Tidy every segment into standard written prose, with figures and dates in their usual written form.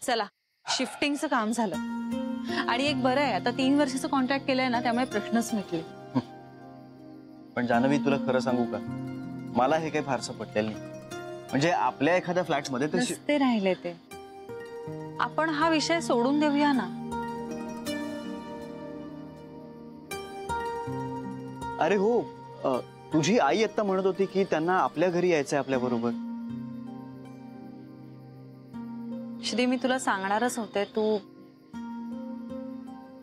चला शिफ्टिंगचं काम झालं आणि एक बरं आहे आता 3 वर्षाचं कॉन्ट्रॅक्ट केलंय ना त्यामुळे प्रश्नच मिटले. पण जान्हवी तुला खरं सांगू का मला हे काही फारसं पटलेलं नाही. म्हणजे आपल्या एखाद्या फ्लॅट मध्ये नसते राहिले ते आपण हा विषय सोडून देऊया ना. अरे हो तुझी आई आता म्हणत होती की त्यांना आपल्या घरी यायचंय आपल्या बरोबर. श्री मी तुला सांगणारच होते तू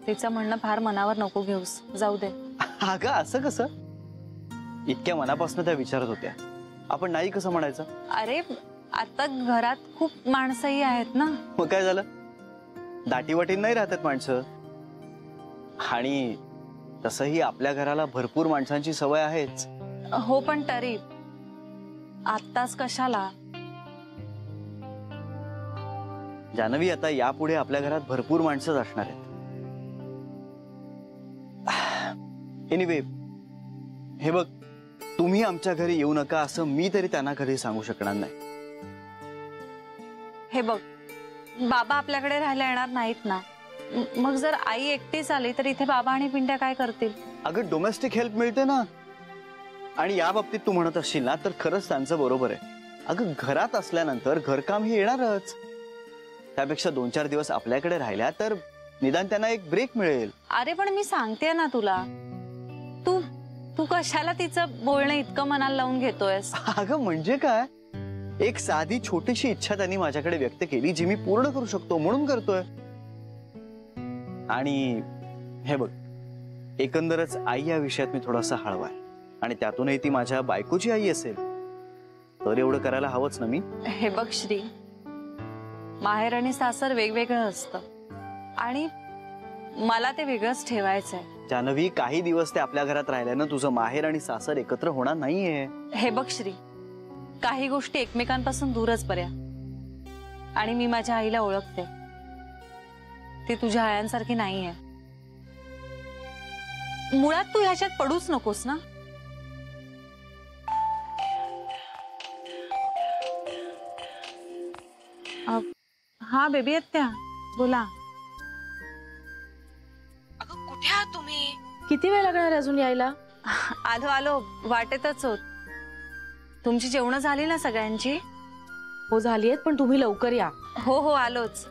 तिचं म्हणणं फार मनावर नको घेऊस जाऊ दे. अगं असं कसं इतक्या मनापासून त्या विचारत होत्या आपण नाही कसं म्हणायचं. अरे आता घरात खूप माणसंही आहेत ना. मग काय झालं दाटीवाटी नाही राहतात माणसं आणि तसंही आपल्या घराला भरपूर माणसांची सवय आहेच. हो पण तरी आत्ताच कशाला. जान्हवी आता यापुढे आपल्या घरात भरपूर माणसंच असणार आहेत. एनिवे हे बघ तुम्ही आमच्या घरी येऊ नका असं मी तरी त्यांना कधी सांगू शकणार नाही. हे बघ बाबा आपल्याकडे राहायला येणार नाहीत ना मग जर आई एकटीच आली तर इथे बाबा आणि पिंट्या काय करतील. अगं डोमेस्टिक हेल्प मिळते ना आणि या बाबतीत तू म्हणत असशील ना तर खरंच त्यांचं बरोबर आहे. अगं घरात असल्यानंतर घरकाम हे येणारच त्यापेक्षा 2-4 दिवस आपल्याकडे राहिल्या तर निदान त्यांना एक ब्रेक मिळेल. अरे पण मी सांगते ना तुला तू तू कशाला तिचं बोलणं इतकं मनाला लावून घेतोयस. अगं म्हणजे काय एक साधी छोटीशी इच्छा त्यांनी माझ्याकडे व्यक्त केली जी मी पूर्ण करू शकतो म्हणून करतोय. आणि हे बघ एकंदरच आई या विषयात मी थोडासा हळवा आहे आणि त्यातूनही ती माझ्या बायकोची आई असेल तर एवढं करायला हवंच ना मी. हे बघ श्री माहेर आणि सासर वेगवेगळं असतं आणि मला ते वेगळंच ठेवायचंय. जान्हवी काही दिवस ते आपल्या घरात राहिल्यानं तुझं माहेर आणि सासर एकत्र होणार नाहीये. हे बघ श्री काही गोष्टी एकमेकांपासून दूरच बऱ्या आणि मी माझ्या आईला ओळखते ती तुझ्या आयांसारखी नाहीये. मुळात तू ह्याच्यात पडूच नकोस ना. हा बेबी आहेत त्या बोला. अगं कुठे आहात तुम्ही? किती वेळ लागणार अजून यायला? आलो आलो वाटेतच होत. तुमची जेवण झाली ना सगळ्यांची? हो झाली आहेत पण तुम्ही लवकर या. हो हो आलोच.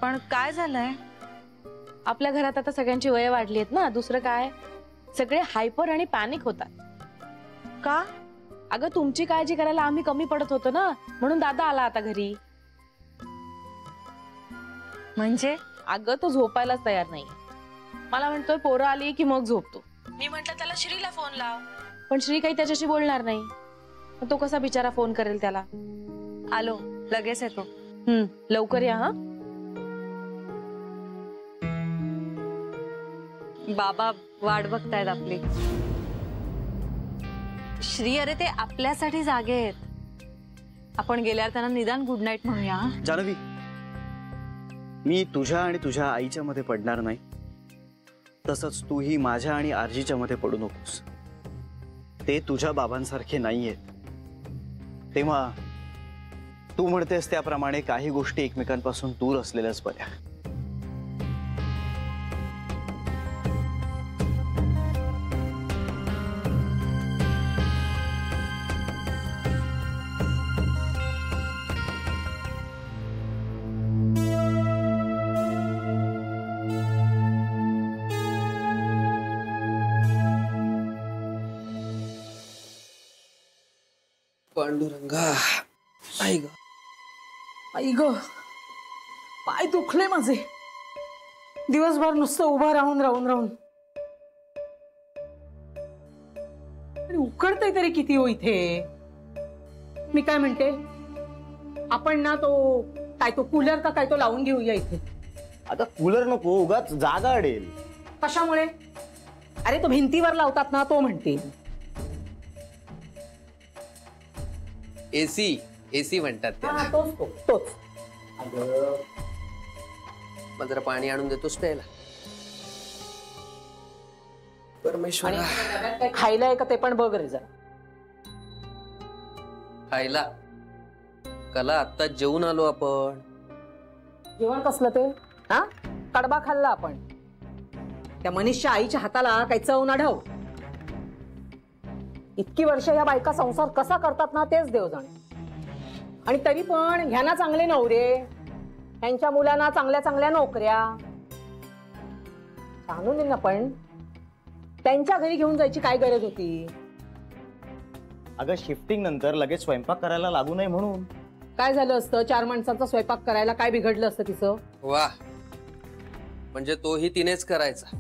पण काय झालंय? आपल्या घरात आता सगळ्यांची वय वाढली आहेत ना दुसरं काय सगळे हायपर आणि पॅनिक होतात. का? अगं तुमची काळजी करायला आम्ही कमी पडत होतो ना म्हणून दादा आला आता घरी. म्हणजे? अगं तो झोपायलाच तयार नाही. मला म्हणतोय पोरं आली की मग झोपतो. मी म्हंटल त्याला श्रीला फोन लाव पण श्री काही त्याच्याशी बोलणार नाही. तो कसा बिचारा फोन करेल त्याला. आलो लगेच येतो. लवकर या. हा बाबा वाट बघतायत आपली. श्री अरे ते आपल्यासाठी जागे आहेत. आपण गेल्यावर त्यांना निदान गुड नाईट म्हणूया. जान्हवी मी तुझ्या आणि तुझ्या आईच्या मध्ये पडणार नाही तसंच तूही माझ्या आणि आरजीच्या मध्ये पडू नकोस. ते तुझ्या बाबांसारखे नाहीयेत. तेव्हा तू म्हणतेस त्याप्रमाणे काही गोष्टी एकमेकांपासून दूर असलेल्याच बऱ्या. पांडुरंगा आई ग आई ग पाय दुखले माझे दिवसभर नुसतं उभा राहून राहून राहून. आणि उकडतंय तरी किती हो इथे. मी काय म्हणते आपण ना तो काय तो कूलर का काय तो लावून घेऊया इथे. आता कूलर नको उगाच जागा अडेल. कशामुळे? अरे तो भिंतीवर लावतात ना तो म्हणते. एसी एसी म्हणतात त्याला. तोच. मग जरा पाणी आणून देतोस प्यायला. परमेश्वर खायला आहे का ते पण बघ रे जरा. खायला कला आत्ताच जेवून आलो आपण. जेवण कसलं ते? हा, कडबा खाल्ला आपण. त्या मनीषच्या आईच्या हाताला काही चव ना ढव. इतकी वर्ष या बायका संसार कसा करतात ना तेच देव जाणे. आणि तरी पण ह्यांना चांगले नवरे, ह्यांच्या मुलांना चांगल्या चांगल्या नोकऱ्या. सांगून दे ना, पण त्यांच्या घरी घेऊन जायची काय गरज होती? अगं शिफ्टिंग नंतर लगेच स्वयंपाक करायला लागू नये म्हणून. काय झालं असतं? 4 माणसांचा स्वयंपाक करायला काय बिघडलं असतं तिचं? वा, म्हणजे तोही तिनेच करायचा.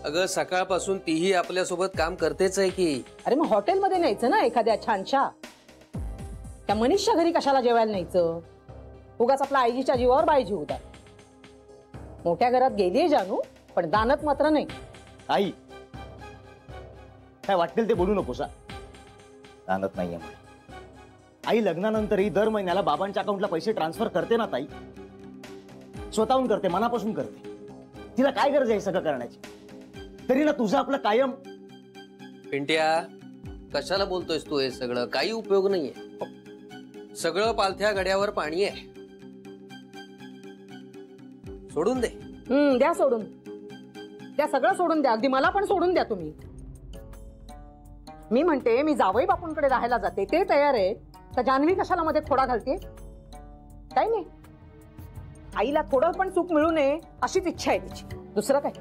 अगं सकाळपासून तीही आपल्यासोबत काम करतेच आहे की. अरे मग हॉटेलमध्ये न्यायचं ना एखाद्या छानशा. त्या मनीषच्या घरी कशाला जेवायला न्यायचं? उगाच आपल्या आईजीच्या जीवावर बाई जीव द्या. मोठ्या घरात गेलीये जानू, पण दानत मात्र नाही. आई काय वाटेल ते बोलू नकोस. दानत नाहीये म्हणून. आई लग्नानंतरही दर महिन्याला बाबांच्या अकाउंटला पैसे ट्रान्सफर करते ना ताई. स्वतःहून करते, मनापासून करते. तिला काय गरज आहे सगळं करण्याची? तरी ना तुझं आपलं कायम. पिंट्या, कशाला बोलतोयस तू हे सगळं? काही उपयोग नाहीये. सगळं पालथ्या गड्यावर पाणी आहे. सोडून दे. द्या सोडून. द्या सगळं सोडून द्या. अगदी मला पण सोडून द्या तुम्ही. मी म्हणते मी जावई बापूंकडे राहायला जाते, ते तयार आहेत. तर जान्हवी कशाला मध्ये थोडा घालते? काही नाही. आईला थोडं पण चूक मिळू नये अशीच इच्छा आहे तिची. दुसरं काय?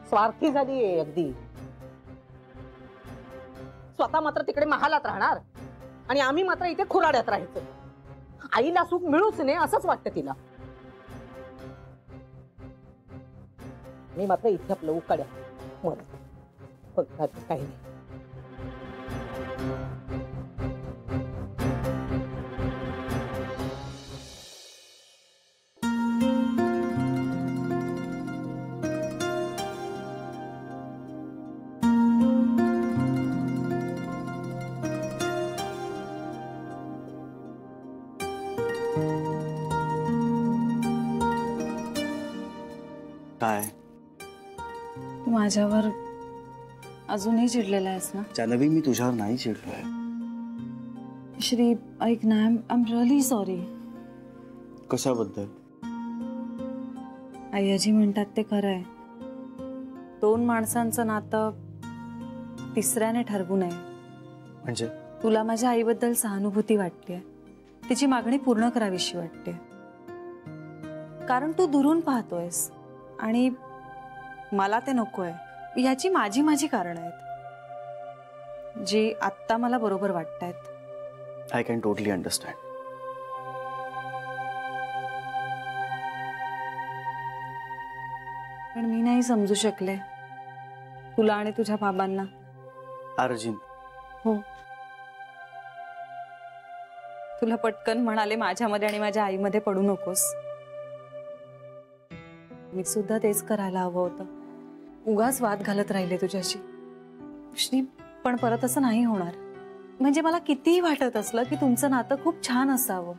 स्वार्थी झालीये अगदी. स्वतः मात्र तिकडे महालात राहणार आणि आम्ही मात्र इथे खुराड्यात राहायचं. आईला सुख मिळूच नये असंच वाटतं तिला. मी मात्र इथे आपलं उकाड्या काही नाही. काय तू माझ्यावर अजूनही चिडलेला आहेस ना? जान्हवी, मी तुझ्यावर नाही चिडलोय. श्री, ऐक ना, आय एम रिअली सॉरी. कशाबद्दल? आई आजी म्हणतात ते खरं आहे. 2 माणसांचं नातं तिसऱ्याने ठरवू नये. म्हणजे तुला माझ्या आईबद्दल सहानुभूती वाटते, तिची मागणी पूर्ण करावीशी वाटते. कारण तू दुरून पाहतोयस आणि मला ते नकोय. याची माझी कारण आहेत जी आत्ता मला बरोबर वाटतायत. I can totally understand. पण मी नाही समजू शकले तुला आणि तुझ्या बाबांना. अर्जुन, हो, तुला पटकन म्हणाले माझ्यामध्ये आणि माझ्या आईमध्ये पडू नकोस. मी सुद्धा तेच करायला हवं होतं. उगाच वाद घालत राहिले तुझ्याशी. श्री, पण परत असं नाही होणार. म्हणजे मला कितीही वाटत असलं की तुमचं नातं खूप छान असावं,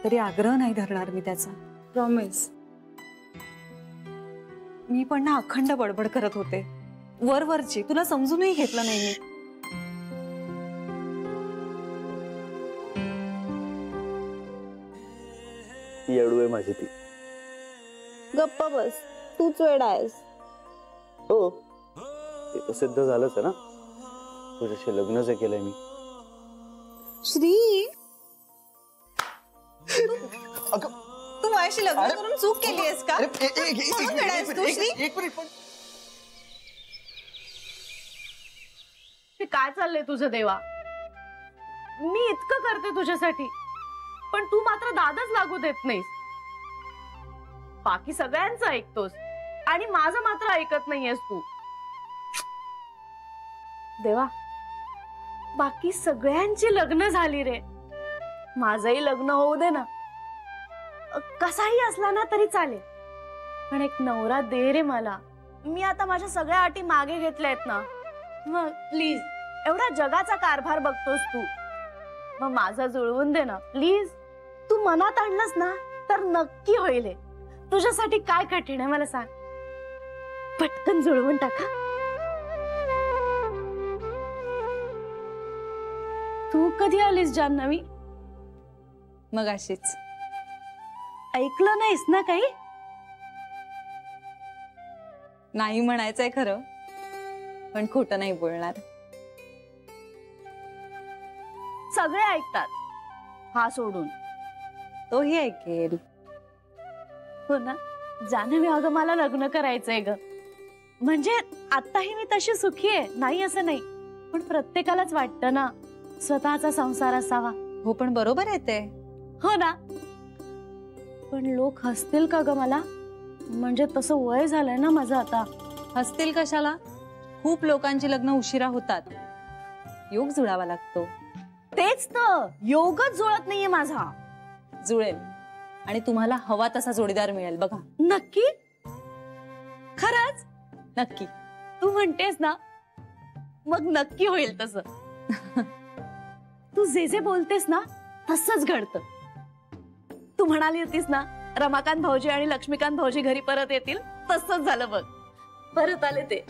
तरी आग्रह नाही धरणार मी त्याचा. प्रॉमिस. मी पण ना अखंड बडबड करत होते वरवरची. तुला समजूनही घेतलं नाही मी. येडू आहे माझी ती. गप्प बस, तूच वेडा आहेस. हो, ते तर सिद्ध झालंच आहे ना. तुझ्याशी लग्न जे केलंय मी. श्री, तू माझ्याशी लग्न करून चूक केली आहेस का? म्हणून वेडा आहेस तू, श्री? काय चाललंय तुझं देवा? मी इतकं करते तुझ्यासाठी, पण तू मात्र दादच लागू देत नाहीस. बाकी सगळ्यांचं ऐकतोस आणि माझं मात्र ऐकत नाहीयेस तू. देवा, बाकी सगळ्यांची लग्न झाली रे, माझंही लग्न होऊ दे ना. कसाही असला ना तरी चालेल, पण एक नवरा दे रे मला. मी आता माझ्या सगळ्या अटी मागे घेतल्यात ना. मग प्लीज, एवढा जगाचा कारभार बघतोस तू, मग माझा जुळवून दे ना प्लीज. तू मनात आणलंस ना तर नक्की होईल. तुझ्यासाठी काय कठीण आहे मला सांग. पटकन जुळवून टाका. तू कधी आलीस जान्हवी? मग अशीच. ऐकलं नाहीस ना काही? नाही म्हणायचंय खरं, पण खोटं नाही बोलणार. सगळे ऐकतात, हा सोडून. तोही ऐकेल. हो ना जान्हवी, अगं मला लग्न करायचंय ग. म्हणजे आताही मी तशी सुखी आहे, नाही असं नाही, पण प्रत्येकालाच वाटतं ना स्वतःचा संसार असावा. हो पण बरोबर आहे ते. हो ना, पण लोक हसतील का ग मला? म्हणजे तसं वय झालंय ना माझं आता. हसतील कशाला? खूप लोकांची लग्न उशिरा होतात. योग जुळावा लागतो. तेच तर, योगच जुळत नाहीये माझा. जुळेल आणि तुम्हाला हवा तसा जोडीदार मिळेल बघा. नक्की? खरंच? नक्की. तू म्हणतेस ना, मग नक्की होईल तसं. तू जे जे बोलतेस ना तसंच घडतं. तू म्हणाली होतीस ना रमाकांत भाऊजी आणि लक्ष्मीकांत भाऊजी घरी परत येतील, तसंच झालं बघ. परत आले ते.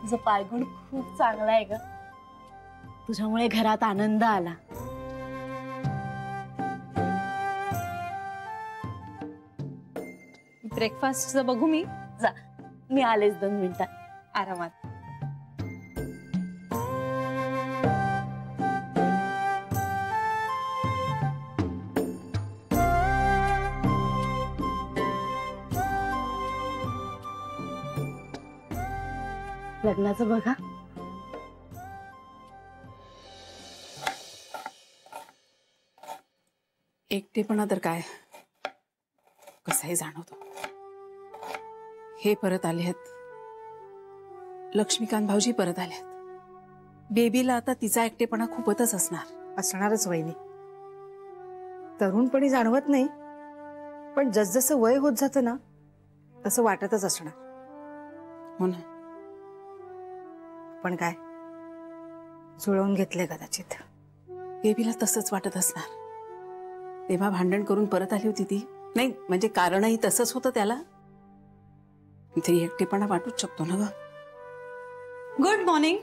तुझं पायगुण खूप चांगला आहे ग. तुझ्यामुळे घरात आनंद आला. ब्रेकफास्टचं बघू मी. जा, मी आलेच 2 मिनिटात. आरामात. लग्नाचं बघा. एकटेपणा तर काय कसाही जाणवतो. हे परत आले आहेत, लक्ष्मीकांत भाऊजी परत आले आहेत. बेबीला आता तिचा एकटेपणा खूपच असणारच वहिनी. तरुणपणी जाणवत नाही, पण जसजसं वय होत जातं ना तसं वाटतच असणार. हो ना. पण काय जुळवून घेतले कदाचित. बेबीला तसंच वाटत असणार. तेव्हा भांडण करून परत आली होती ती. नाही म्हणजे कारणही तसंच होतं त्याला. तरी एकटेपणा वाटूच शकतो ना ग. Good morning.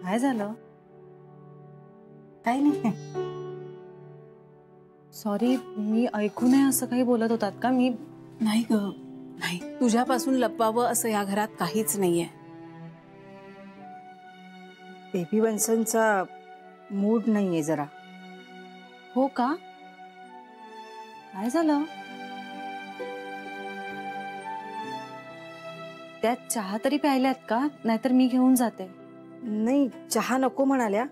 काय झालं? काही नाही. सॉरी, मी ऐकू नये असं काही बोलत होतात का? मी नाही ग, नाही. तुझ्यापासून लपवावं असं या घरात काहीच नाहीये. बेबी वन्सनचा मूड नाहीये जरा. हो का? काय झालं? त्यात चहा तरी प्यायल्यात का? नाहीतर मी घेऊन जाते. नाही, चहा नको म्हणाल्या.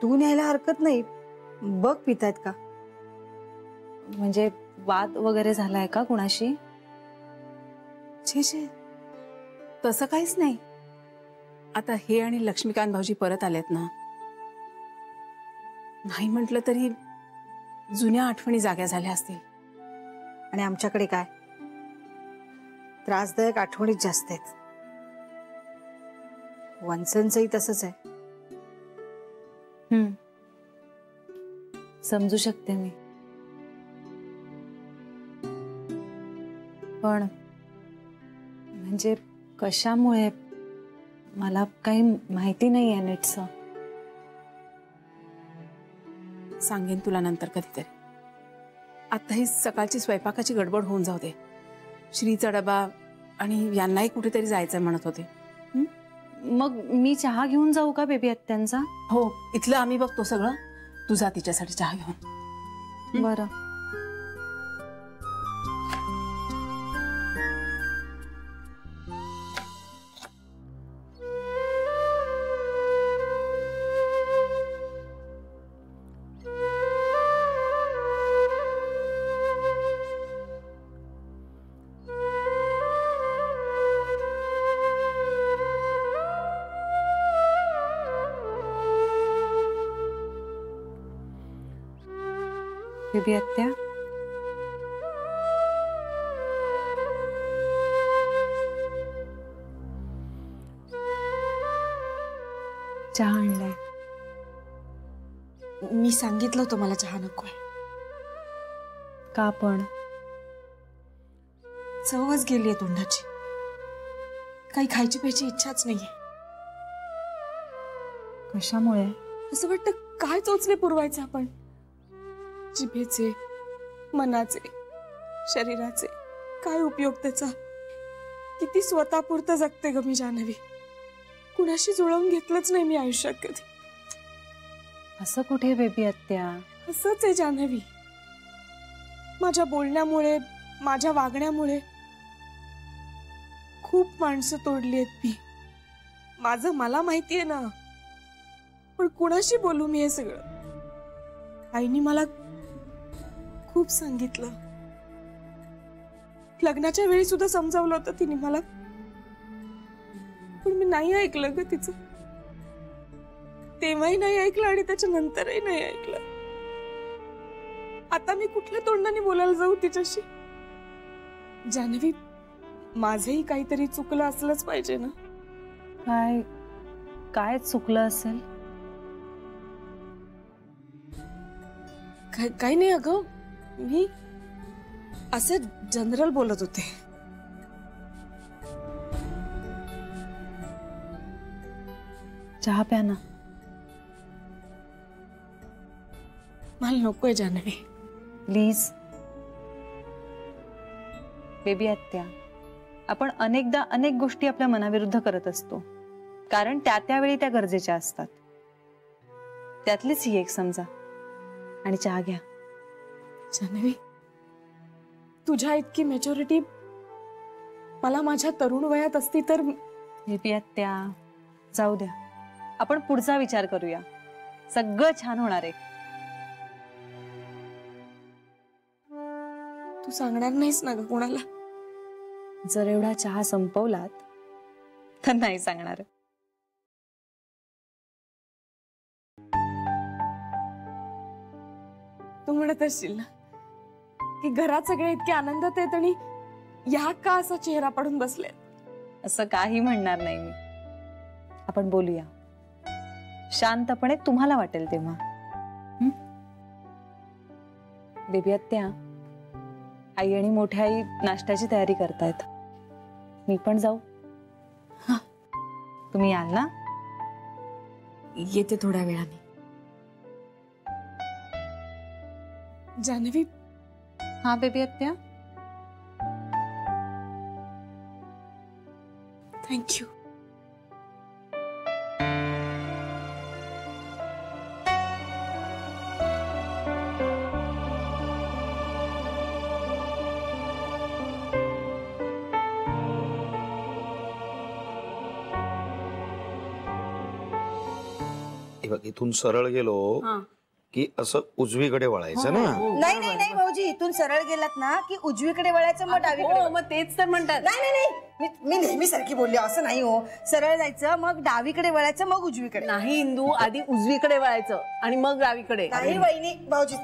तू न्यायला हरकत नाही, बघ पितायत का. म्हणजे वाद वगैरे झालाय का कुणाशी? छे छे, तसं काहीच नाही. आता हे आणि लक्ष्मीकांत भाऊजी परत आलेत ना, नाही म्हटलं तरी जुन्या आठवणी जाग्या झाल्या असतील. आणि आमच्याकडे काय त्रासदायक आठवणीच जास्त आहेत. वन्सनचंही तसंच आहे. समजू शकते मी, पण म्हणजे कशामुळे मला काही माहिती नाहीये नीटसं. सांगेन तुला नंतर कधीतरी. आता ही सकाळची स्वयंपाकाची गडबड होऊन जाऊ दे. श्रीचा डबा आणि यांनाही कुठेतरी जायचं म्हणत होते. मग मी चहा घेऊन जाऊ का बेबी आत्यांचा? हो, इथलं आम्ही बघतो सगळं. तुझा तिच्यासाठी चहा घेऊन. बरं. बेबी आत्या, चहा आणलाय. मी सांगितलं होतं मला चहा नकोय. का पण? चवच गेलीये तोंडाची. काही खायची प्यायची इच्छाच नाहीये. कशामुळे? असं वाटतं काय चोचले पुरवायचे आपण, जिभेचे, मनाचे, शरीराचे. काय उपयोग त्याचा? किती स्वतःपुरतं जगते ग मी जान्हवी. कुणाशी जुळवून घेतलंच नाही मी आयुष्यात कधी. असं कुठे बेबी आत्या? असंच आहे जान्हवी. माझ्या बोलण्यामुळे, माझ्या वागण्यामुळे खूप माणसं तोडली आहेत मी. माझं मला माहितीये ना, पण कुणाशी बोलू मी हे सगळं? आईनी मला खूप सांगितलं. लग्नाच्या वेळी सुद्धा समजावलं होतं तिने मला, पण मी नाही ऐकलं ग तिचं. तेव्हाही नाही ऐकलं आणि त्याच्या नंतरही नाही ऐकलं. आता मी कुठल्या तोंडाने बोलायला जाऊ तिच्याशी? जान्हवी, माझंही काहीतरी चुकलं असलंच पाहिजे ना. काय काय चुकलं असेल? काही नाही अगं, मी असं जनरल बोलत होते. चहा प्या ना. मला नकोय जान्हवी. प्लीज. बेबी आत्या, आपण अनेकदा अनेक गोष्टी आपल्या मनाविरुद्ध करत असतो, कारण त्यावेळी त्या गरजेच्या असतात. त्यातलीच ही एक समजा. आणि चहा घ्या. जान्हवी, तुझ्या इतकी मॅच्युरिटी मला माझ्या तरुण वयात असती तर. बेबी आत्या, जाऊ द्या, आपण पुढचा विचार करूया. सगळं छान होणार आहे. तू सांगणार नाहीस ना ग कोणाला? जर एवढा चहा संपवलात तर नाही सांगणार. तू म्हणत असशील ना की घरात सगळे इतके आनंदात आहेत आणि या का असा चेहरा पडून बसले? असं काही म्हणणार नाही मी. आपण बोलूया शांतपणे, तुम्हाला वाटेल तेव्हा. बेबी आत्या, आई आणि मोठ्या आई नाश्त्याची तयारी करतायत. मी पण जाऊ? तुम्ही याल ना? येते थोड्या वेळाने. जान्हवी. हा बेबी आत्या. थँक्यू. इथून सरळ गेलो की असं उजवीकडे वळायचं ना. नाही नाही नाही भाऊजी, इथून सरळ गेलात ना की उजवीकडे वळायचं, मग डावीकडे. मग तेच तर म्हणतात. नाही नाही नाही, मी नेहमी सारखी बोलली, असं नाही हो. सरळ जायचं, मग डावीकडे वळायचं, मग उजवीकडे. नाही इंदू, आधी उजवीकडे वळायचं आणि मग डावीकडे. नाही वहिनी, भाऊजी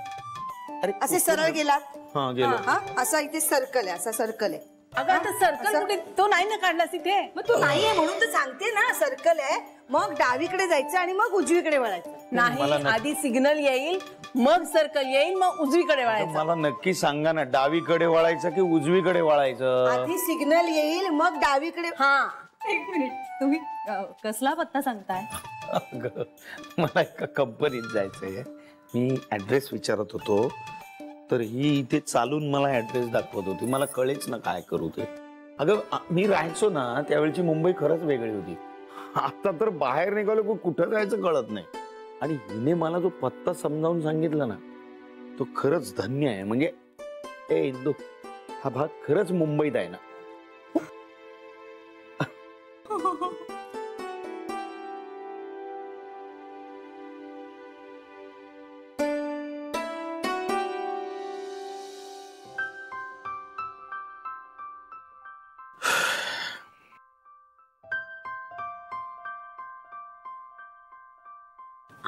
असे सरळ गेलात. हा गेलो. हा, असा इथे सर्कल आहे, असा सर्कल आहे. अगं आता सर्कल कुठे? तो नाही ना काढलास इथे. मग तू नाहीये म्हणून तर सांगते ना, सर्कल आहे, मग डावीकडे जायचं आणि मग उजवीकडे वळायचं. नाही, आधी सिग्नल येईल, मग सर्कल येईल, मग उजवीकडे वळायचं. मला नक्की सांगा ना, डावीकडे वळायचं की उजवीकडे वळायचं? आधी सिग्नल येईल, मग डावीकडे. हा, एक मिनिट, तुम्ही कसला पत्ता सांगताय? अगं, मला एका कंपनीत जायचंय. मी ऍड्रेस विचारत होतो, तर ही इथे चालून मला ऍड्रेस दाखवत होती. मला कळेच ना काय करू ते. अगं, मी राहायचो ना त्यावेळची मुंबई खरंच वेगळी होती. आता तर बाहेर निघालो की कुठं जायचं कळत नाही. आणि हिने मला जो पत्ता समजावून सांगितला ना, तो खरंच धन्य आहे. म्हणजे ए इंदू, हा भाग खरंच मुंबईत आहे ना.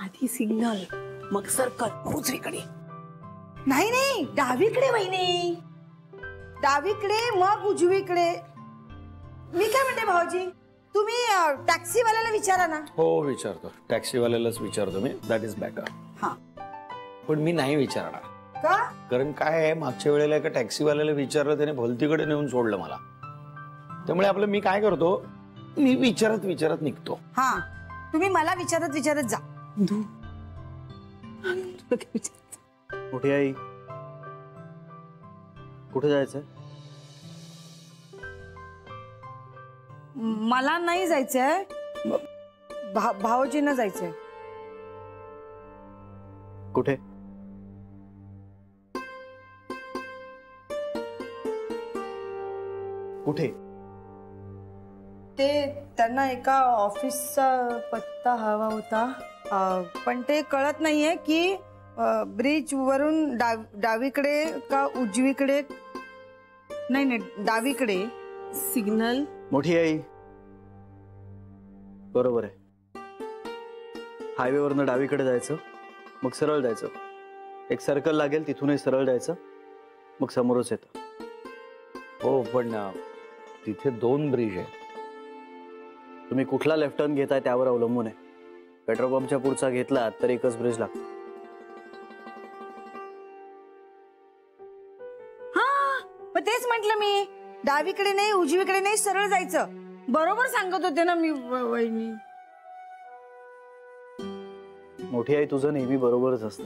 आधी सिग्नल, मग सर्कल, उजवीकडे. नाही नाही, डावीकडे वहिनी, डावीकडे मग उजवीकडे. मी काय म्हणते भाऊजी, तुम्ही टॅक्सीवाल्याला विचारा ना. हो विचारतो, टॅक्सीवाल्यालाच विचारतो मी. That is better. हा, पण मी नाही विचारणार. का? कारण काय आहे, मागच्या वेळेला एका टॅक्सीवाल्याला विचारलं, त्याने भलतीकडे नेऊन सोडलं मला. त्यामुळे आपलं मी काय करतो, मी विचारत विचारत निघतो. हा तुम्ही मला विचारत विचारत जा. मोठी आई कुठे जायचंय? मला नाही जायचंय, भाऊजींना जायचंय. कुठे? कुठे? ते त्यांना एका ऑफिसचा पत्ता हवा होता, पण ते कळत नाहीये की ब्रिज वरून डावीकडे का उजवीकडे. नाही डावीकडे. सिग्नल. मोठी आई बरोबर आहे. हायवेवरनं डावीकडे जायचं, मग सरळ जायचं. एक सर्कल लागेल, तिथूनही सरळ जायचं, मग समोरच येतं. हो पण तिथे 2 ब्रिज आहेत. तुम्ही कुठला लेफ्ट टर्न घेताय त्यावर अवलंबून आहे. पेट्रोल पंपच्या पुढचा घेतला तर एकच ब्रिज लागतो. मग तेच म्हंटल मी, डावीकडे नाही उजवीकडे नाही सरळ जायचं. बरोबर सांगत होते ना मी वहिनी. मोठी आई तुझं नेहमी बरोबरच असतं.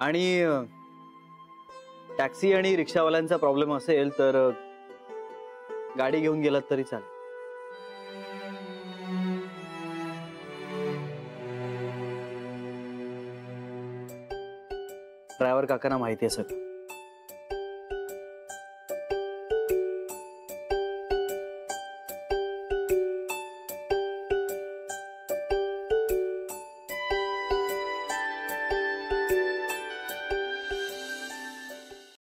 आणि टॅक्सी आणि रिक्षावाल्यांचा प्रॉब्लेम असेल तर गाडी घेऊन गेलात तरी चालेल. ड्रायव्हर काकांना माहिती आहे सगळं.